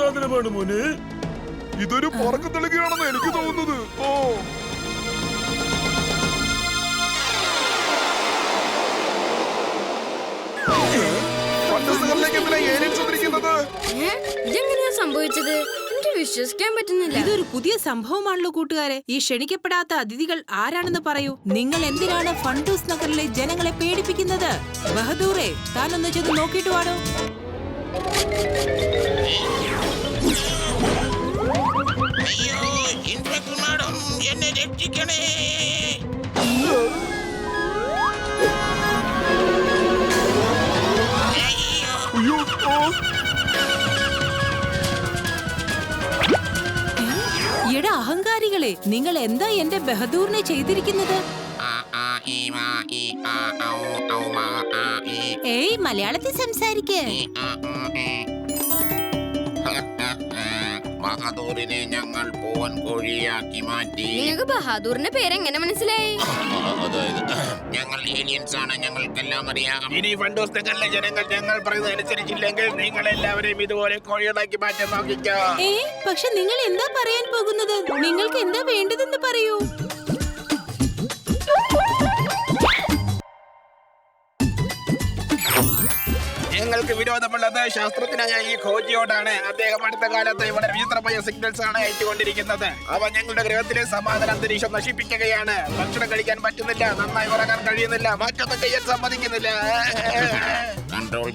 സാധനമാണ് മോനെ. ഇതൊരു പറക്കം തെളിക്കുകയാണെന്ന് എനിക്ക് തോന്നുന്നത്. ഓ ഇതെങ്ങനെയാ സംഭവിച്ചത്? എനിക്ക് വിശ്വസിക്കാൻ പറ്റുന്നില്ല. ഇതൊരു പുതിയ സംഭവമാണല്ലോ കൂട്ടുകാരെ. ഈ ക്ഷണിക്കപ്പെടാത്ത അതിഥികൾ ആരാണെന്ന് പറയൂ. നിങ്ങൾ എന്തിനാണ് ഫണ്ടൂസ് നഗറിലെ ജനങ്ങളെ പേടിപ്പിക്കുന്നത്? ബഹദൂറെ, താനൊന്ന് ചെന്ന് നോക്കിയിട്ട് വാടോ. എന്നെ രക്ഷിക്കണേ. എടാ അഹങ്കാരികളെ, നിങ്ങൾ എന്താ എന്റെ ബഹദൂറിനെ ചെയ്തിരിക്കുന്നത്? ഏയ്, മലയാളത്തിൽ സംസാരിക്കേ. ബഹാദൂറിനെ ഞങ്ങൾ പൂവൻ കോഴിയാക്കി മാറ്റി. നിങ്ങൾക്ക് ബഹാദൂറിന്റെ പേരെങ്ങനെ മനസ്സിലായി? അതായത് ഞങ്ങൾ ഏലിയൻസ് ആണ്, ഞങ്ങൾക്കെല്ലാം അറിയാം. ഇനി ഫണ്ടൂസ് നഗറിലെ ജനങ്ങൾ ഞങ്ങൾ പറയുന്നത് അനുസരിച്ചില്ലെങ്കിൽ നിങ്ങൾ എല്ലാവരെയും ഇതുപോലെ കോഴികളാക്കി മാറ്റാൻ നോക്കിക്കോ. പക്ഷെ നിങ്ങൾ എന്താ പറയാൻ പോകുന്നത്? നിങ്ങൾക്ക് എന്താ വേണ്ടതെന്ന് പറയൂ. ഞങ്ങൾക്ക് വിരോധമുള്ളത് ശാസ്ത്രജ്ഞനായ ഈ ഖോജിയോടാണ്. അദ്ദേഹം അടുത്ത കാലത്ത് ഇവിടെ വിചിത്രമായ സിഗ്നൽസ് ആണ് അയച്ചുകൊണ്ടിരിക്കുന്നത്. അവ ഞങ്ങളുടെ ഗ്രഹത്തിലെ സമാധാന അന്തരീക്ഷം നശിപ്പിക്കുകയാണ്. ഭക്ഷണം കഴിക്കാൻ പറ്റുന്നില്ല, നന്നായി ഉറങ്ങാൻ കഴിയുന്നില്ല, മറ്റൊന്നും ചെയ്യാൻ സമ്മതിക്കുന്നില്ല. കൺട്രോൾ.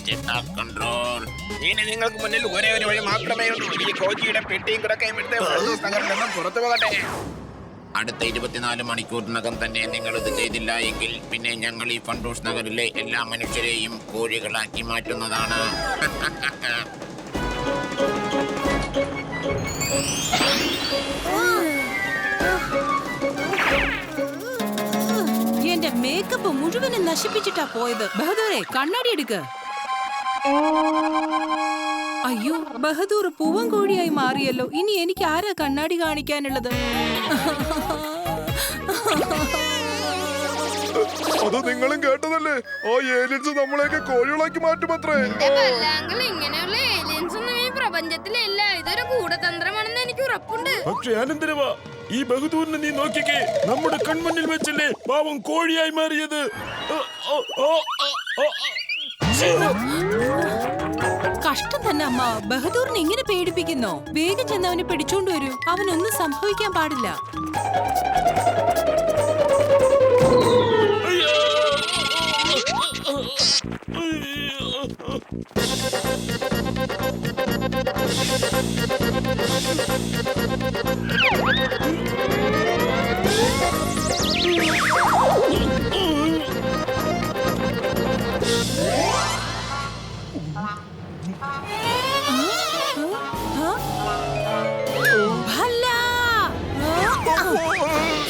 ഇനി നിങ്ങൾക്ക് മുന്നിൽ ഒരേ ഒരു വഴി മാത്രമേ ഉള്ളൂ. ഈ ഖോജിയുടെ പെട്ടിയും കിടക്കയും എടുത്ത് ഫണ്ടൂസ് നഗറിൽ നിന്നും പുറത്തു പോകട്ടെ. അടുത്ത 24 മണിക്കൂറിനകം തന്നെ നിങ്ങൾ ഇത് ചെയ്തില്ല എങ്കിൽ പിന്നെ ഞങ്ങൾ ഈ ഫണ്ടൂസ് നഗറിലെ എല്ലാ മനുഷ്യരെയും കോഴികളാക്കി മാറ്റുന്നതാണ്. എന്റെ മേക്കപ്പ് മുഴുവനും നശിപ്പിച്ചിട്ടാ പോയത്. ബഹദൂറെ, കണ്ണാടി എടുക്ക. അയ്യോ, ബഹദൂർ പൂവൻ കോഴിയായി മാറിയല്ലോ. ഇനി എനിക്ക് ആരാ കണ്ണാടി കാണിക്കാനുള്ളത്? അത് നിങ്ങളും കേട്ടതല്ലേ? ആ ഏലിയൻസ് നമ്മളെയൊക്കെ കോഴികളാക്കി മാറ്റുമത്രേ. ഇങ്ങനെയുള്ള ഏലിയൻസ് ഒന്നും ഈ പ്രപഞ്ചത്തിലില്ല. ഇതൊരു ഗൂഢതന്ത്രമാണെന്ന് എനിക്ക് ഉറപ്പുണ്ട്. പക്ഷെ അനന്തരവാ, ഈ ബഹദൂറിനെ നീ നോക്കിക്കേ. നമ്മുടെ കൺമുന്നിൽ വെച്ചല്ലേ പാവം കോഴിയായി മാറിയത്. കഷ്ടം തന്നെ അമ്മ. ബഹദൂറിനെ ഇങ്ങനെ പേടിപ്പിക്കുന്നോ? വേഗം ചെന്ന് അവനെ പിടിച്ചോണ്ട് വരൂ. അവനൊന്നും സംഭവിക്കാൻ പാടില്ല.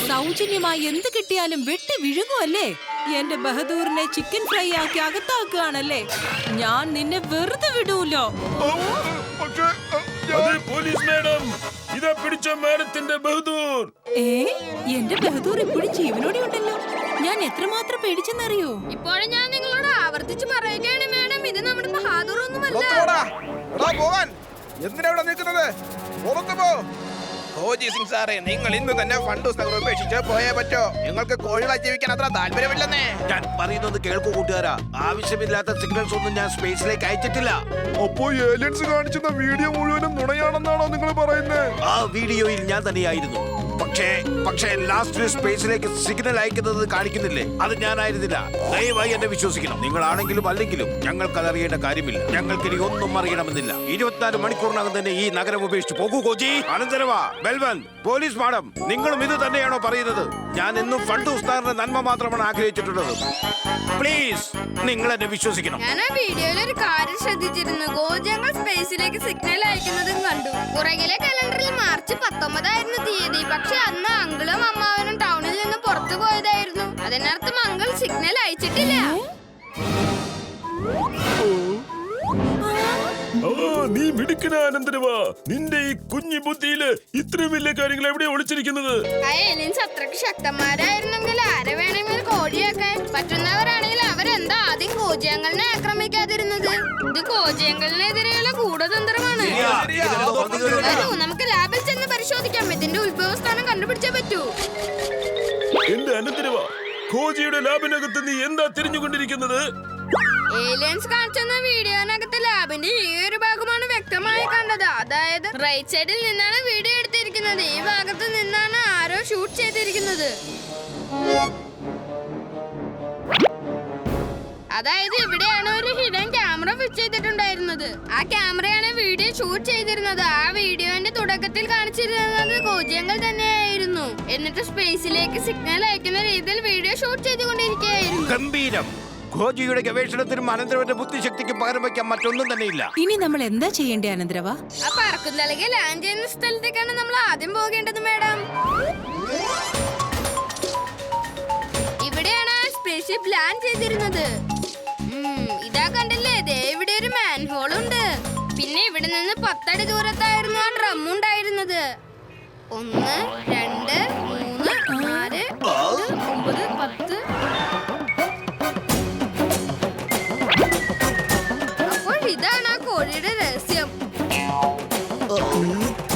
സൗജന്യമായി എന്ത് കിട്ടിയാലും വെട്ടി വിഴുങ്ങുമല്ലേ? എന്റെ ബഹദൂറിനെ ചിക്കൻ ഫ്രൈ ആക്കി അകത്താക്കുകയാണല്ലേ? ഞാൻ നിന്നെ വെറുതെ വിടൂലോ. പോലീസ് മാഡം, ഇതാ പിടിച്ച മാഡത്തിന്റെ ബഹദൂർ. എന്റെ ബഹദൂർ ഇപ്പോഴും ജീവനോടെ ഉണ്ടല്ലോ. ഞാൻ എത്രമാത്രം പേടിച്ചെന്നറിയോ? ഇപ്പോഴും ഞാൻ നിങ്ങളോട് ആവർത്തിച്ച് പറയുകയാണ് മാഡം, ഇത് നമ്മുടെ ബഹാദൂർ ഒന്നുമല്ല. എന്തിനാ ഇവിടെ നിൽക്കുന്നത്? പുറത്തു പോ. ഖോജി സിംഗ് സാറേ, നിങ്ങൾ ഇന്ന് തന്നെ ഫണ്ടൂസ് നഗർ ഉപേക്ഷിച്ച് പോയേ പറ്റോ. നിങ്ങൾക്ക് കോഴികളായി ജീവിക്കാൻ അത്ര താല്പര്യമില്ലെന്നേ. ഞാൻ പറയുന്നത് കേൾക്കൂ കൂട്ടുകാരാ. ആവശ്യമില്ലാത്ത സിഗ്നൽസ് ഒന്നും ഞാൻ സ്പേസിലേക്ക് അയച്ചിട്ടില്ല. അപ്പോ ഏലിയൻസ് കാണിച്ചുന്ന വീഡിയോ മുഴുവനും നുണയാണെന്നാണോ നിങ്ങൾ പറയുന്നത്? ആ വീഡിയോയിൽ ഞാൻ തന്നെയായിരുന്നു. പക്ഷേ ലാസ്റ്റ് സ്പേസിലേക്ക് സിഗ്നൽ അയക്കുന്നത് കാണിക്കുന്നില്ലേ? അത് ഞാനായിരുന്നില്ല. ദയവായി എന്നെ വിശ്വസിക്കണം. നിങ്ങളാണെങ്കിലും അല്ലെങ്കിലും ഞങ്ങൾക്ക് അതറിയേണ്ട കാര്യമില്ല. ഞങ്ങൾക്കിനി ഒന്നും അറിയണമെന്നില്ല. 24 മണിക്കൂറിനകം തന്നെ ഈ നഗരം ഉപേക്ഷിച്ച് പോകൂ കോജി. അനന്തരവാ, ബൽവൻ, പോലീസ് മാഡം, നിങ്ങളും ഇത് തന്നെയാണോ പറയുന്നത്? ഞാൻ എന്നും ഫണ്ടൂസ് നഗറിന്റെ നന്മ മാത്രമാണ് ആഗ്രഹിച്ചിട്ടുള്ളത്. പ്ലീസ്, നിങ്ങൾ എന്നെ വിശ്വസിക്കണം. ഞാൻ ആ വീഡിയോയിൽ ഒരു കാര്യം ശ്രദ്ധിച്ചിരുന്നു. ഗോജങ്ങൾ സ്പേസിലേക്ക് സിഗ്നൽ അയക്കുന്നതും കണ്ടു. പുറകിലെ കലണ്ടറിൽ മാർച്ച് 19 ആയിരുന്നു തീയതി. പക്ഷെ അന്ന് അങ്കിളും അമ്മാവനും ടൗണിൽ നിന്ന് പുറത്തു പോയതായിരുന്നു. അതിനർത്ഥം അങ്കിൾ സിഗ്നൽ അയച്ചിട്ടില്ല. നീ മിടുക്കന അനന്തരവാ. നിന്റെ ഈ കുഞ്ഞു ബുദ്ധിയില് ഇത്രയും വലിയ കാര്യങ്ങൾ എവിടെയാ ഒളിച്ചിരിക്കുന്നത്? ആ ഏലിയൻസ് അത്രക്ക് ശക്തന്മാരായിരുന്നെങ്കിൽ ആരെ വേണമെങ്കിൽ കോഴിയാക്കാൻ പറ്റുന്നവരാണെങ്കിൽ അവരെന്താ ആദ്യം കോജിയങ്ങളിനെ ആക്രമിക്കാതിരുന്നത്? ഇത് കോജിയങ്ങളിനെതിരെയുള്ള ഗൂഢതന്ത്രമാണ്. ശരിയാണ്. വരൂ, നമുക്ക് ലാബിൽ ചെന്ന് പരിശോധിക്കാം. ഇതിന്റെ ഉത്ഭവസ്ഥാനം കണ്ടുപിടിച്ചേ പറ്റൂ. എന്റെ അനന്തരവാ, കോജിയുടെ ലാബിനകത്ത് നീ എന്താ തിരിഞ്ഞുകൊണ്ടിരിക്കുന്നത്? ഏലിയൻസ് കാണിച്ചെന്ന വീഡിയോനകത്ത് ലാബിന്റെ ഈ ഒരു ഭാഗമാണ് വ്യക്തമായി കണ്ടത്. അതായത് റൈറ്റ് സൈഡിൽ നിന്നാണ് വീഡിയോ എടുത്തിരിക്കുന്നത്. ഈ ഭാഗത്ത് നിന്നാണ് ആരോ ഷൂട്ട് ചെയ്തിരിക്കുന്നത്. അതായത് ഇവിടെയാണ് ഒരു ഹിഡൻ ക്യാമറ ഫിക്സ് ചെയ്തിട്ടുണ്ടായിരുന്നത്. ആ ക്യാമറയാണ് വീഡിയോ ഷൂട്ട് ചെയ്തിരുന്നത്. ആ വീഡിയോന്റെ തുടക്കത്തിൽ കാണിച്ചിരുന്നത് ഗോജിയങ്ങൾ തന്നെയായിരുന്നു. എന്നിട്ട് സ്പേസിലേക്ക് സിഗ്നൽ അയക്കുന്ന രീതിയിൽ വീഡിയോ ഷൂട്ട് ചെയ്തുകൊണ്ടിരിക്കുകയായിരുന്നു. ഗംഭീരം. ഖോജിയുടെ ഗവേഷണത്തിനും അനന്തരവന്റെ ബുദ്ധിശക്തിക്കും പകരം വയ്ക്കാൻ മറ്റൊന്നും തന്നെയില്ല. ഇനി നമ്മൾ എന്താ ചെയ്യേണ്ടേ അനന്തരവ? ആ പറക്കുന്നലകെ ലാൻഡ് ചെയ്യുന്ന സ്ഥലത്തേക്കാണ് നമ്മൾ ആദ്യം പോകേണ്ടത് മാഡം. ഇവിടെയാണ് സ്പേസ്ഷിപ്പ് ലാൻഡ് ചെയ്തിരുന്നത്. ഇതാ കണ്ടില്ലേ, ഇവിടെ ഒരു മാൻഹോൾ ഉണ്ട്. പിന്നെ ഇവിടെ നിന്ന് 10 അടി ദൂരത്തായിരുന്നു ആ ഡ്രം ഉണ്ടായിരുന്നത്. 1, 2, 3, 4, 5, 9, 10. അപ്പോൾ ഇതാണ് ആ കോഴിയുടെ രഹസ്യം.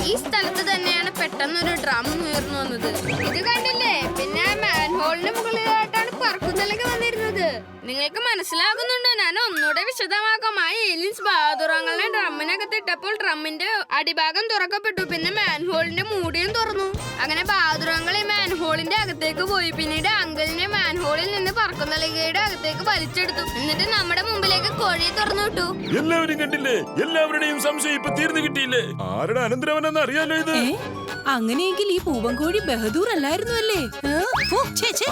ഈ സ്ഥലത്ത് തന്നെയാണ് പെട്ടെന്നൊരു ഡ്രം ഉയർന്നു വന്നത്. ഇത് കണ്ടില്ലേ? പിന്നെ മാൻഹോളിന് മുകളിലായിട്ടാണ് പറക്കുന്നലൊക്കെ വന്നിരുന്നത്. നിങ്ങൾക്ക് മനസ്സിലാകുന്നുണ്ടോ? ഞാൻ ഒന്നുകൂടെ വിശദമാക്കാം. ആ ഏലിയൻസ് ബഹാദൂറങ്ങളെ ഡ്രമ്മിനകത്ത് ഇട്ടപ്പോൾ ഡ്രമ്മിന്റെ അടിഭാഗം തുറക്കപ്പെട്ടു. പിന്നെ മാൻഹോളിന്റെ മൂടിയും തുറന്നു. അങ്ങനെ ബഹാദൂറങ്ങൾ ഈ മാൻഹോളിന്റെ അകത്തേക്ക് പോയി. പിന്നീട് അങ്കിളിനെ മാൻഹോളിൽ നിന്ന് പറക്കുന്നലകയുടെ അകത്തേക്ക് വലിച്ചെടുത്തു. എന്നിട്ട് നമ്മുടെ മുമ്പിലേക്ക് കോഴിയെ തുറന്നു വിട്ടു. എല്ലാവരും കണ്ടില്ലേ? എല്ലാവരുടെയും സംശയം ഇപ്പൊ തീർന്നു കിട്ടിയില്ലേ? ആരുടെ അനന്തരവനെന്ന് അറിയാലോ ഇത്. അങ്ങനെയെങ്കിൽ ഈ പൂവൻകോഴി ബഹദൂർ അല്ലായിരുന്നു അല്ലേ?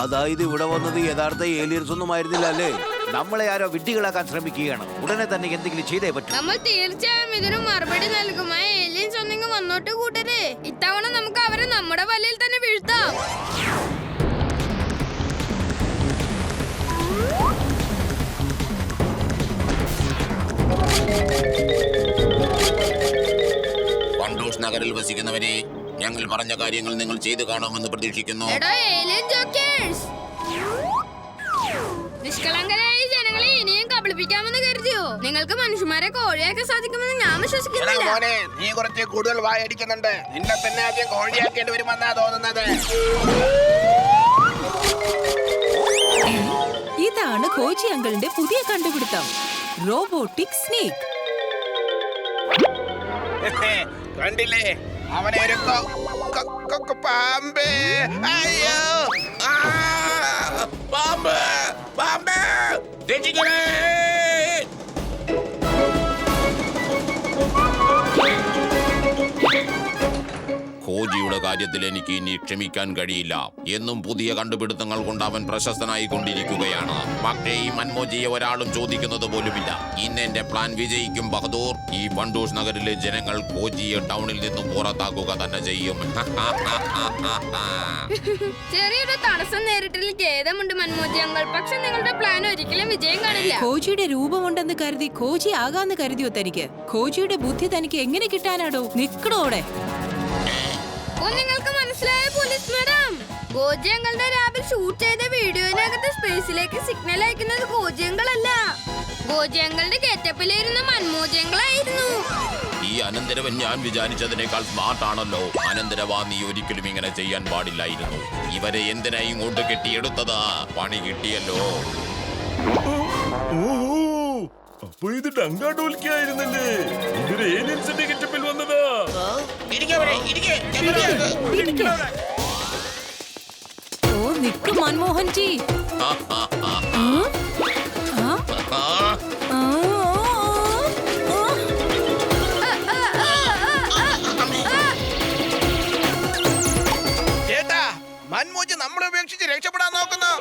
അതായത് ഇവിടെ വന്നത് യഥാർത്ഥ ഏലിയൻസ് ഒന്നും ആയിരുന്നില്ല അല്ലേ? നമ്മളെ ആരോ വിഡ്ഢികളാക്കാൻ ശ്രമിക്കുകയാണ്. ഉടനെ തന്നെ എന്തെങ്കിലും ചെയ്തേ പറ്റൂ. നമ്മൾ തീർച്ചയായും ഇതിന് മറുപടി നൽകും. ആ ഏലിയൻസ് ഒന്നിങ്ങ് വന്നോട്ട് കൂട്ടരെ. ഇത്തവണ നമുക്ക് അവരെ നമ്മുടെ വലയിൽ തന്നെ വീഴ്ത്താം. ഫണ്ടൂസ് നഗറിൽ വസിക്കുന്നവരെ, ഞങ്ങൾ പറഞ്ഞ കാര്യങ്ങൾ നിങ്ങൾ ചെയ്തു കാണുമെന്ന് പ്രതീക്ഷിക്കുന്നു. നിഷ്കളങ്കരായ ജനങ്ങളെ ഇനിയും കബളിപ്പിക്കാമെന്ന് കരുതിയോ? നിങ്ങൾക്ക് മനുഷ്യന്മാരെ കോഴിയാക്കാൻ സാധിക്കുമെന്ന് ഞാൻ വിശ്വസിക്കുന്നില്ല. മോനെ, നീ കുറച്ച് കൂടുതൽ വായടിക്കുന്നുണ്ട്. നിന്നെ തന്നെ ആദ്യം കോഴിയാക്കേണ്ടി വരുമെന്നാ തോന്നുന്നത്. ഇതാണ് ഖോജി അങ്കിളിന്റെ പുതിയ കണ്ടുപിടുത്തം, റോബോട്ടിക് സ്നേക്ക്. കണ്ടില്ലേ, അവനെ ഒരു പാമ്പ്. അയ്യോ, പാമ്പ്, പാമ്പ്, രക്ഷിക്കണേ. ഖോജിയുടെ കാര്യത്തിൽ എനിക്ക് ഇനി ക്ഷമിക്കാൻ കഴിയില്ല. എന്നും പുതിയ കണ്ടുപിടുത്തങ്ങൾ കൊണ്ട് അവൻ പ്രശസ്തനായി കൊണ്ടിരിക്കുകയാണ്. പക്ഷേ ഈ മൻമോജിയെ ഒരാളും ചോദിക്കുന്നത് പോലുമില്ല. ഇന്ന് എന്റെ പ്ലാൻ വിജയിക്കും ബഹദൂർ. ഈ ഫണ്ടൂസ് നഗരിലെ ജനങ്ങൾ ഖോജിയെ ടൗണിൽ നിന്നും പുറത്താക്കുക തന്നെ ചെയ്യും. ചെറിയൊരു തടസ്സം നേരിട്ടിൽ ഖേദമുണ്ട് മൻമോജി അങ്കിൾ. പക്ഷെ നിങ്ങളുടെ പ്ലാൻ ഒരിക്കലും വിജയം കാണില്ല. ഖോജിയുടെ രൂപമുണ്ടെന്ന് കരുതി ഖോജി ആകാന്ന് കരുതിയോ തനിക്ക്? ഖോജിയുടെ ബുദ്ധി തനിക്ക് എങ്ങനെ കിട്ടാനാടോ? നിക്കടോടെ. നിങ്ങൾക്ക് മനസ്സിലായ പോലീസ് മാഡം, ഗോജിയങ്ങളുടെ ലാബിൽ ഷൂട്ട് ചെയ്ത വീഡിയോയിനകത്ത് സ്പേസിലേക്ക് സിഗ്നൽ അയക്കുന്നത് ഗോജിയങ്ങളല്ല. ഗോജിയങ്ങളുടെ ഗെറ്റപ്പിലിരുന്ന മൻമോജിയങ്ങളായിരുന്നു. ഈ അനന്തരവൻ ഞാൻ വിചാരിച്ചതിനേക്കാൾ സ്മാർട്ട് ആണല്ലോ. അനന്തരവാ, നീ ഒരിക്കലും ഇങ്ങനെ ചെയ്യാൻ പാടില്ലായിരുന്നു. ഇവരെ എന്തിനാ ഇങ്ങോട്ട് കെട്ടിയെടുത്തത്? പണി കിട്ടിയല്ലോ. അപ്പൊ ഇത് ഡങ്കാഡോൽക്കായിരുന്നല്ലേ? ഇവര് ഏലിയൻസിന്റെ ഗെറ്റപ്പിൽ വന്നതാ. ഓ, നിക്ക് മൻമോഹൻ ജി. ചേട്ടാ, മൻമോജി നമ്മളെ ഉപേക്ഷിച്ച് രക്ഷപ്പെടാൻ നോക്കുന്നു.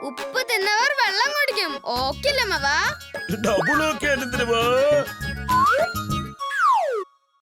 ഉപ്പ് തിന്നവർ വെള്ളം കുടിക്കും. ഓക്കില്ല മവാ. Double okay അനന്തരവാ.